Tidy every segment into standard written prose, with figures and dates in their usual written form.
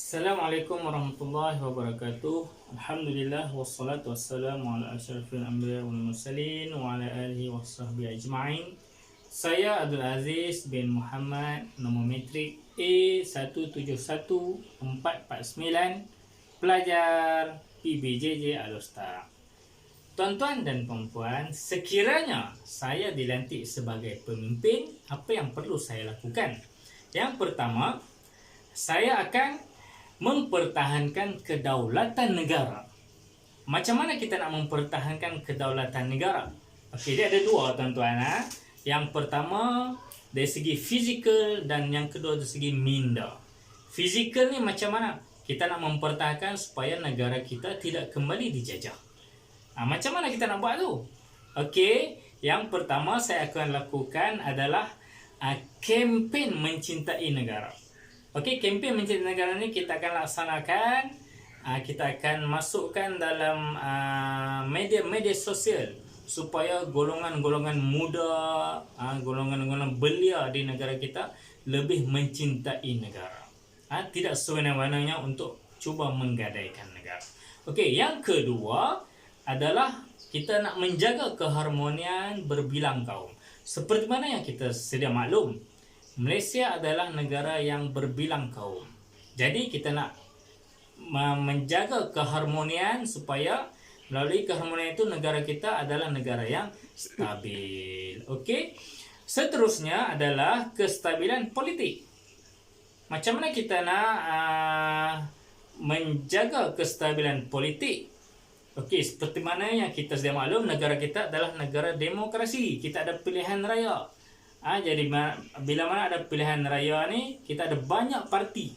Assalamualaikum warahmatullahi wabarakatuh. Alhamdulillah wassalatu wassalamu ala asyrafil anbiya wal mursalin wa ala alihi washabbihi ajma'in. Saya Abdul Aziz bin Muhammad, nombor metrik A171449, pelajar PBJJ Al-Ustaz. Tuan-tuan dan puan-puan, sekiranya saya dilantik sebagai pemimpin, apa yang perlu saya lakukan? Yang pertama, saya akan mempertahankan kedaulatan negara. Macam mana kita nak mempertahankan kedaulatan negara? Okey, dia ada dua, tuan-tuan. Yang pertama dari segi fizikal dan yang kedua dari segi minda. Fizikal ni macam mana? Kita nak mempertahankan supaya negara kita tidak kembali dijajah. Macam mana kita nak buat tu? Okey, yang pertama saya akan lakukan adalah kempen mencintai negara. Okey, kempen mencintai negara ni kita akan laksanakan. Kita akan masukkan dalam media sosial supaya golongan-golongan muda, golongan-golongan belia di negara kita lebih mencintai negara. Tidak sewenang-wenangnya untuk cuba menggadaikan negara. Okey, yang kedua adalah kita nak menjaga keharmonian berbilang kaum. Seperti mana yang kita sedia maklum, Malaysia adalah negara yang berbilang kaum. Jadi kita nak menjaga keharmonian supaya melalui keharmonian itu negara kita adalah negara yang stabil. Okey. Seterusnya adalah kestabilan politik. Macam mana kita nak menjaga kestabilan politik? Okey, seperti mana yang kita sedia maklum, negara kita adalah negara demokrasi. Kita ada pilihan raya. Jadi bila mana ada pilihan raya ni, kita ada banyak parti.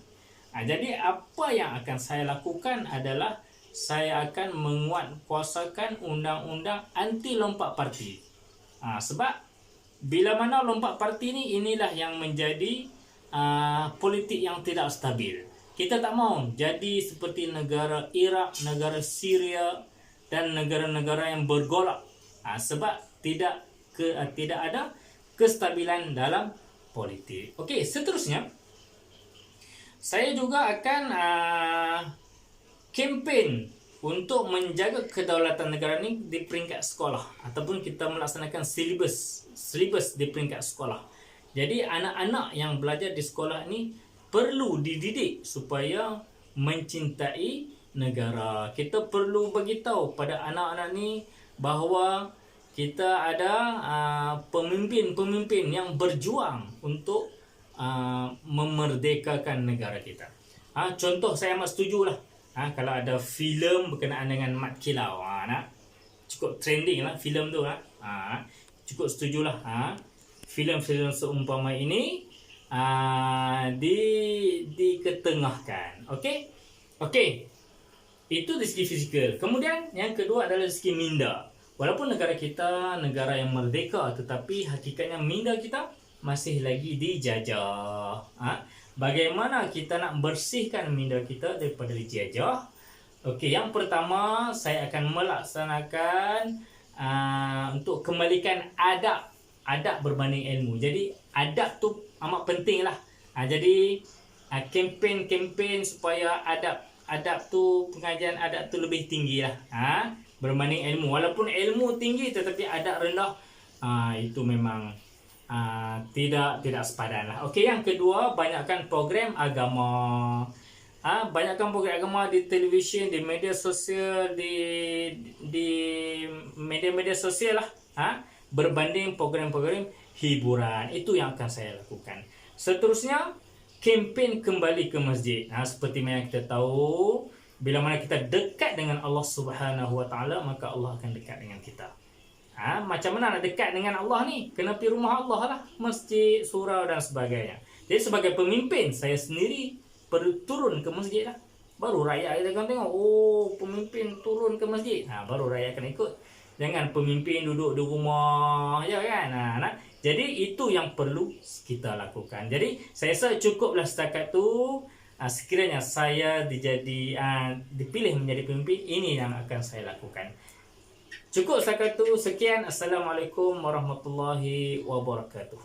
Jadi apa yang akan saya lakukan adalah saya akan menguatkuasakan undang-undang anti lompat parti. Sebab bila mana lompat parti ni, inilah yang menjadi politik yang tidak stabil. Kita tak mau jadi seperti negara Iraq, negara Syria dan negara-negara yang bergolak. Sebab tidak ada kestabilan dalam politik. Okey, seterusnya saya juga akan kempen untuk menjaga kedaulatan negara ni di peringkat sekolah, ataupun kita melaksanakan silibus di peringkat sekolah. Jadi anak-anak yang belajar di sekolah ni perlu dididik supaya mencintai negara. Kita perlu beritahu pada anak-anak ni bahawa kita ada pemimpin-pemimpin yang berjuang untuk memerdekakan negara kita. Contoh saya amat setujulah. Kalau ada filem berkenaan dengan mat kilau, cukup trending lah filem tu. Cukup setujulah. Filem-filem seumpama ini diketengahkan. Okey. Itu dari segi fizikal. Kemudian yang kedua adalah dari segi minda. Walaupun negara kita negara yang merdeka, tetapi hakikatnya minda kita masih lagi dijajah. Bagaimana kita nak bersihkan minda kita daripada dijajah? Okey, yang pertama saya akan melaksanakan untuk kembalikan adab berbanding ilmu. Jadi adab tu amat penting lah. Jadi kempen supaya adab tu, pengajian adab tu lebih tinggi lah. Berbanding ilmu. Walaupun ilmu tinggi tetapi adab rendah, itu memang tidak sepadan lah. Okey, yang kedua, banyakkan program agama. Banyakkan program agama di televisyen, di media sosial, di media-media sosial lah. Berbanding program-program hiburan. Itu yang akan saya lakukan. Seterusnya, kempen kembali ke masjid. Seperti mana kita tahu, bila mana kita dekat dengan Allah Subhanahu Wa Taala, maka Allah akan dekat dengan kita. Macam mana nak dekat dengan Allah ni? Kena pergi rumah Allah lah, masjid, surau dan sebagainya. Jadi sebagai pemimpin, saya sendiri perlu turun ke masjid lah. Baru rakyat kita akan tengok, pemimpin turun ke masjid. Baru rakyat akan ikut. Jangan pemimpin duduk di rumah je kan. Jadi itu yang perlu kita lakukan. Jadi saya rasa cukuplah setakat tu. Sekiranya saya dipilih menjadi pemimpin, ini yang akan saya lakukan. Cukup setakat tu. Sekian. Assalamualaikum warahmatullahi wabarakatuh.